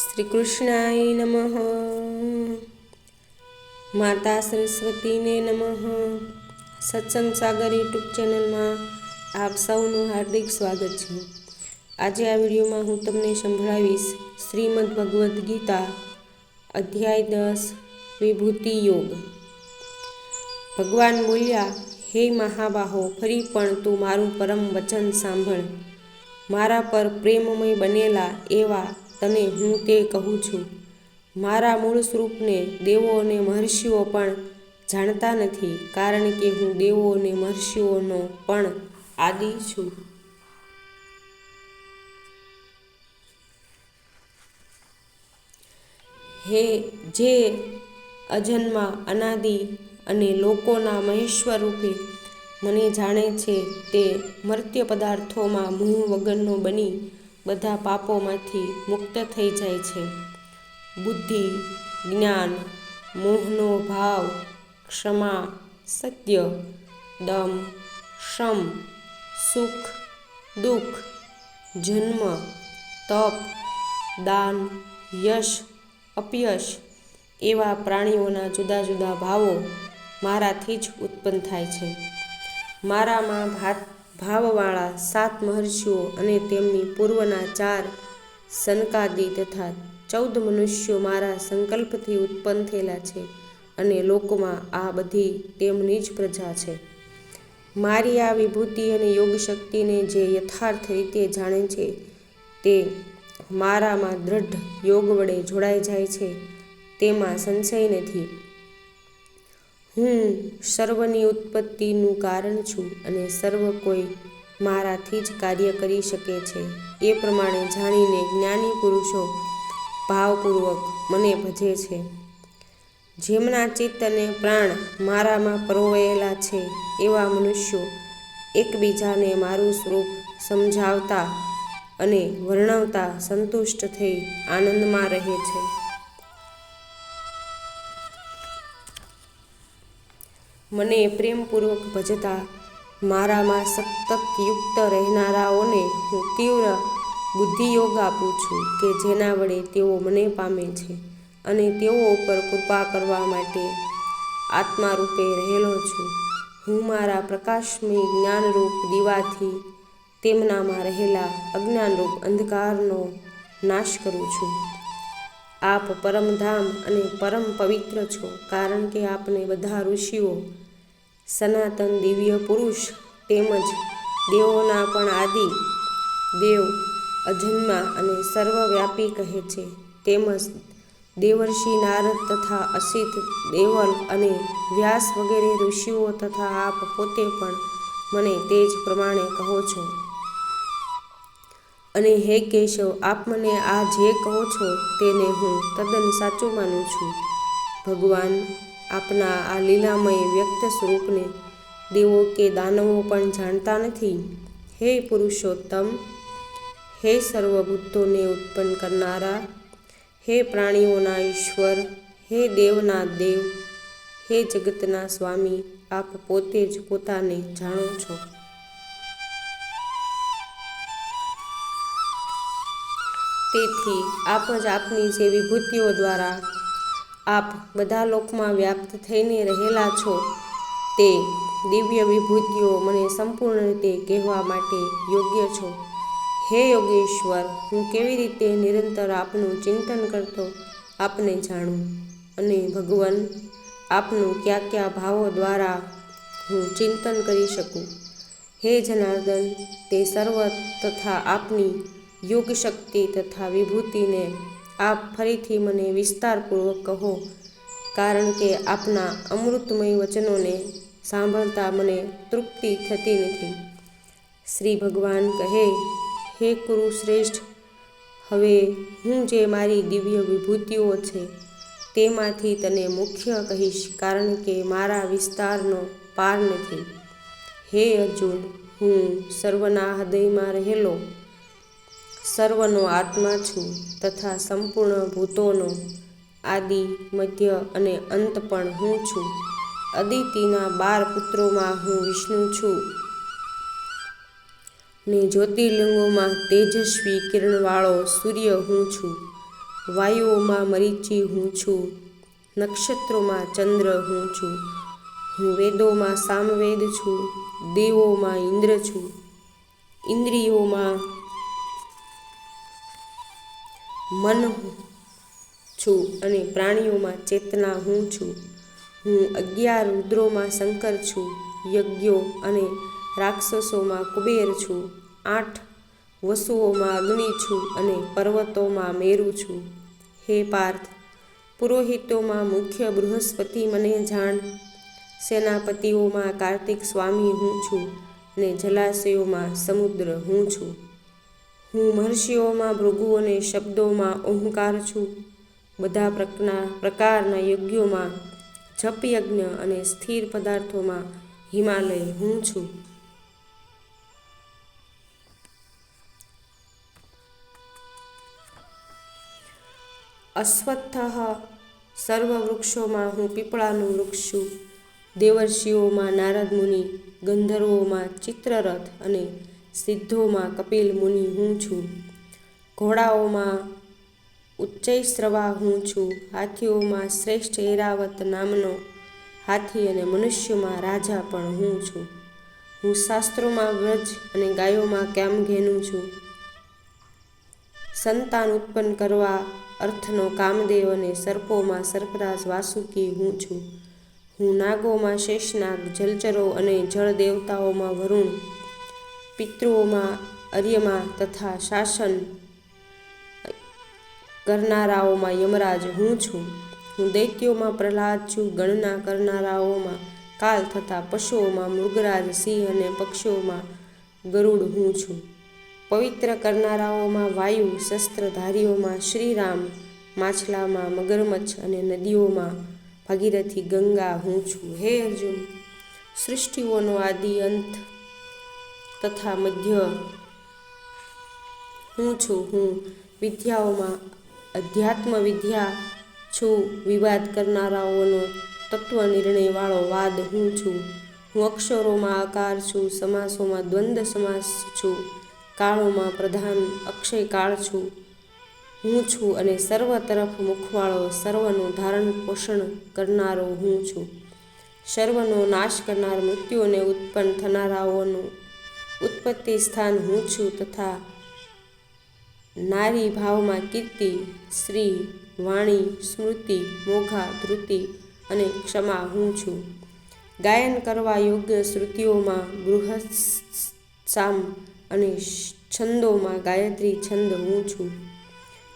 શ્રી કૃષ્ણાય નમઃ. માતા સરસ્વતીને નમઃ. સત્સંગ સાગર યુટ્યુબ ચેનલમાં આપ સૌનું હાર્દિક સ્વાગત છે. આજે આ વિડીયોમાં હું તમને સંભળાવીશ શ્રીમદ ભગવદ્ ગીતા અધ્યાય 10 વિભૂતિ યોગ. ભગવાન બોલ્યા, હે મહાબાહો, ફરી પણ તું મારું પરમ વચન સાંભળ. મારા પર પ્રેમમય બનેલા એવા તને હું તે કહું છું. મારા મૂળ સ્વરૂપને દેવો અને મહર્ષિઓ પણ જાણતા નથી, કારણ કે હું દેવો અને મહર્ષિઓનો પણ આદિ છું. હે જે અજન્મા અનાદિ અને લોકોના મહેશ્વર રૂપે મને જાણે છે, તે મર્ત્ય પદાર્થોમાં મોહ વગરનો બની બધા પાપોમાંથી મુક્ત થઈ જાય છે. બુદ્ધિ, જ્ઞાન, મોહનો ભાવ, ક્ષમા, સત્ય, દમ, શમ, સુખ, દુઃખ, જન્મ, તપ, દાન, યશ, અપયશ એવા પ્રાણીઓના જુદા જુદા ભાવો મારાથી જ ઉત્પન્ન થાય છે. મારામાં ભાવવાળા 7 મહર્ષિઓ અને તેમની પૂર્વના 4 સનકાદિ તથા 14 મનુષ્યો મારા સંકલ્પથી ઉત્પન્ન થયેલા છે, અને લોકમાં આ બધી તેમની જ પ્રજા છે. મારી આ વિભૂતિ અને યોગ શક્તિને જે યથાર્થ રીતે જાણે છે, તે મારામાં દ્રઢ યોગ વડે જોડાઈ જાય છે, તેમાં સંશય નથી. હું સર્વની ઉત્પત્તિનું કારણ છું, અને સર્વ કોઈ મારાથી જ કાર્ય કરી શકે છે. એ પ્રમાણે જાણીને જ્ઞાની પુરુષો ભાવપૂર્વક મને ભજે છે. જેમના ચિત્ત અને પ્રાણ મારામાં પરોવાયેલા છે, એવા મનુષ્યો એકબીજાને મારું સ્વરૂપ સમજાવતા અને વર્ણવતા સંતુષ્ટ થઈ આનંદમાં રહે છે. મને પ્રેમપૂર્વક ભજતા મારામાં સતત યુક્ત રહેનારાઓને હું તીવ્ર બુદ્ધિયોગ આપું છું, કે જેના વડે તેઓ મને પામે છે, અને તેઓ ઉપર કૃપા કરવા માટે આત્મા રૂપે રહેલો છું. હું મારા પ્રકાશમય જ્ઞાનરૂપ દીવાથી તેમનામાં રહેલા અજ્ઞાનરૂપ અંધકારનો નાશ કરું છું. આપ પરમધામ અને પરમ પવિત્ર છો, કારણ કે આપને બધા ઋષિઓ સનાતન દિવ્ય પુરુષ તેમજ દેવોના પણ આદિ દેવ, અજન્મા અને સર્વવ્યાપી કહે છે. તેમજ દેવર્ષિ નારદ તથા અસિત, દેવલ અને વ્યાસ વગેરે ઋષિઓ તથા આપ પોતે પણ મને તે જ પ્રમાણે કહો છો. અને હે કેશવ, આપ મને આ જે કહો છો તેને હું તદ્દન સાચું માનું છું. ભગવાન, આપના આ લીલામય વ્યક્ત સ્વરૂપને દેવો કે દાનવો પણ જાણતા નથી. હે પુરુષોત્તમ, હે સર્વભૂતોને ઉત્પન્ન કરનારા, હે પ્રાણીઓના ઈશ્વર, હે દેવના દેવ, હે જગતના સ્વામી, આપ પોતે જ પોતાને જાણો છો. તેથી આપ જ આપની જે વિભૂતિઓ દ્વારા આપ બધા લોકમાં વ્યાપ્ત થઈને રહેલા છો, તે દિવ્ય વિભૂતિઓ મને સંપૂર્ણ રીતે કહેવા માટે યોગ્ય છો. હે યોગેશ્વર, હું કેવી રીતે નિરંતર આપનું ચિંતન કરતો આપને જાણું, અને ભગવન, આપનું કયા કયા ભાવો દ્વારા હું ચિંતન કરી શકું. હે જનાર્દન, તે સર્વ તથા આપની યોગ શક્તિ તથા વિભૂતિને આપ ફરીથી મને વિસ્તારપૂર્વક કહો, કારણ કે આપના અમૃતમય વચનોને સાંભળતા મને તૃપ્તિ થતી નથી. શ્રી ભગવાન કહે, હે કુરુશ્રેષ્ઠ, હવે હું જે મારી દિવ્ય વિભૂતિઓ છે તેમાંથી તને મુખ્ય કહીશ, કારણ કે મારા વિસ્તારનો પાર નથી. હે અર્જુન, હું સર્વના હૃદયમાં રહેલો સર્વનો આત્મા છું, તથા સંપૂર્ણ ભૂતોનો આદિ, મધ્ય અને અંત પણ હું છું. અદિતિના 12 પુત્રોમાં હું વિષ્ણુ છું, ને જ્યોતિર્લિંગોમાં તેજસ્વી કિરણવાળો સૂર્ય હું છું. વાયુઓમાં મરીચી હું છું, નક્ષત્રોમાં ચંદ્ર હું છું, હું વેદોમાં સામવેદ છું, દેવોમાં ઇન્દ્ર છું, ઇન્દ્રિયોમાં મન છું અને પ્રાણીઓમાં ચેતના હું છું. હું 11 રુદ્રોમાં શંકર છું, યજ્ઞો અને રાક્ષસોમાં કુબેર છું, 8 વસુઓમાં અગ્નિ છું અને પર્વતોમાં મેરુ છું. હે પાર્થ, પુરોહિતોમાં મુખ્ય બૃહસ્પતિ મને જાણ, સેનાપતિઓમાં કાર્તિક સ્વામી હું છું અને જલાશયોમાં સમુદ્ર હું છું. હું મહર્ષિઓમાં ભૃગુ અને શબ્દોમાં ઓંકાર છું. બધા પ્રકારના યજ્ઞોમાં જપયજ્ઞ અને સ્થિર પદાર્થોમાં હિમાલય હું છું. અશ્વત્થઃ સર્વ વૃક્ષોમાં હું પીપળાનું વૃક્ષ છું. દેવર્ષિઓમાં નારદ મુનિ, ગંધર્વોમાં ચિત્રરથ અને સિદ્ધોમાં કપિલ મુનિ હું છું. ઘોડાઓમાં ઉચ્ચૈશ્રવા હું છું. હાથીઓમાં શ્રેષ્ઠ ઐરાવત નામનો હાથી અને મનુષ્યોમાં રાજા પણ હું છું. હું શાસ્ત્રોમાં વ્રજ અને ગાયોમાં કામધેનુ છું. સંતાન ઉત્પન્ન કરવા અર્થનો કામદેવ અને સર્પોમાં સર્પરાજ વાસુકી હું છું. હું નાગોમાં શેષનાગ, જલચરો અને જળ દેવતાઓમાં વરુણ, પિતૃઓમાં અર્યમા તથા શાસન કરનારાઓમાં યમરાજ હું છું. હું દૈત્યોમાં પ્રહલાદ છું. ગણના કરનારાઓમાં કાલ તથા પશુઓમાં મૃગરાજ, સિંહ અને પક્ષીઓમાં ગરુડ હું છું. પવિત્ર કરનારાઓમાં વાયુ, શસ્ત્રધારીઓમાં શ્રીરામ, માછલામાં મગરમચ્છ અને નદીઓમાં ભાગીરથી ગંગા હું છું. હે અર્જુન, સૃષ્ટિઓનો આદિ અંત તથા મધ્ય હું છું. હું વિદ્યાઓમાં અધ્યાત્મ વિદ્યા છું. વિવાદ કરનારાઓનો તત્વનિર્ણયવાળો વાદ હું છું. હું અક્ષરોમાં આકાર છું. સમાસોમાં દ્વંદ્વ સમાસ છું. કાળોમાં પ્રધાન અક્ષય કાળ છું. હું છું અને સર્વ તરફ મુખવાળો, સર્વનું ધારણ પોષણ કરનારો હું છું. સર્વનો નાશ કરનાર, મૃત્યુને ઉત્પન્ન થનારાઓનું ઉત્પત્તિ સ્થાન હું છું તથા નારી ભાવમાં કીર્તિ, શ્રી, વાણી, સ્મૃતિ, મોઘા, ધૃતિ અને ક્ષમા હું છું. ગાયન કરવા યોગ્ય શ્રુતિઓમાં બૃહત્સામ અને છંદોમાં ગાયત્રી છંદ હું છું.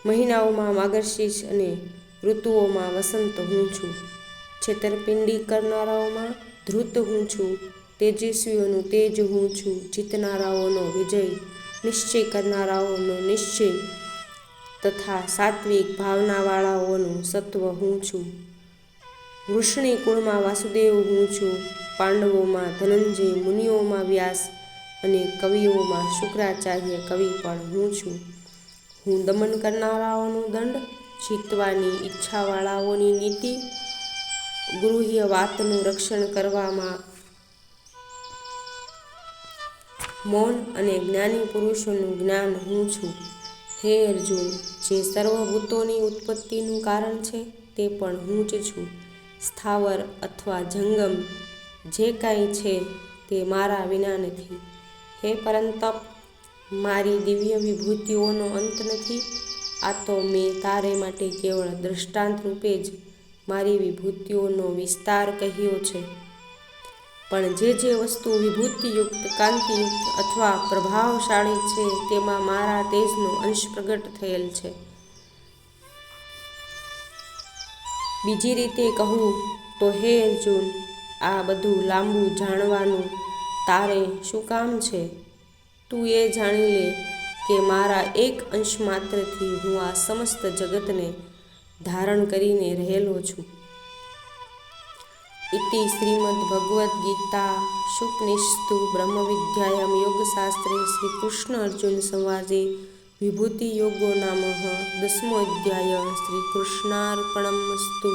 મહિનાઓમાં માર્ગશીર્ષ અને ઋતુઓમાં વસંત હું છું. છેતરપિંડી કરનારાઓમાં ધૃત હું છું. તેજસ્વીઓનું તેજ હું છું. જીતનારાઓનો વિજય, નિશ્ચય કરનારાઓનો નિશ્ચય તથા સાત્વિક ભાવનાવાળાઓનું સત્વ હું છું. વૃષ્ણિ કુળમાં વાસુદેવ હું છું. પાંડવોમાં ધનંજય, મુનિઓમાં વ્યાસ અને કવિઓમાં શુક્રાચાર્ય કવિ પણ હું છું. હું દમન કરનારાઓનો દંડ, જીતવાની ઈચ્છાવાળાઓની નીતિ, ગૃહ્ય વાતનું રક્ષણ કરવામાં મૌન અને જ્ઞાની પુરુષોનું જ્ઞાન હું છું. હે અર્જુન, જે સર્વભૂતોની ઉત્પત્તિનું કારણ છે તે પણ હું જ છું. સ્થાવર અથવા જંગમ જે કાંઈ છે તે મારા વિના નથી. હે પરંતપ, મારી દિવ્ય વિભૂતિઓનો અંત નથી. આ તો મેં તારે માટે કેવળ દ્રષ્ટાંત રૂપે જ મારી વિભૂતિઓનો વિસ્તાર કહ્યો છે. પણ જે વસ્તુ વિભૂતિયુક્ત, કાંતિયુક્ત અથવા પ્રભાવશાળી છે તેમાં મારા તેજનો અંશ પ્રગટ થયેલ છે. બીજી રીતે કહું તો હે અર્જુન, આ બધું લાંબુ જાણવાનું તારે શું કામ છે? તું એ જાણી લે કે મારા એક અંશ માત્રથી હું આ સમસ્ત જગતને ધારણ કરીને રહેલો છું. ઇતિ શ્રીમદ્ ભગવદ્ ગીતા શુકનિષત્સુ બ્રહ્મવિદ્યાયામ યોગશાસ્ત્રે શ્રી કૃષ્ણ અર્જુન સંવાદે વિભૂતિ યોગો નામઃ 10મો અધ્યાય. શ્રી કૃષ્ણાર્પણમસ્તુ.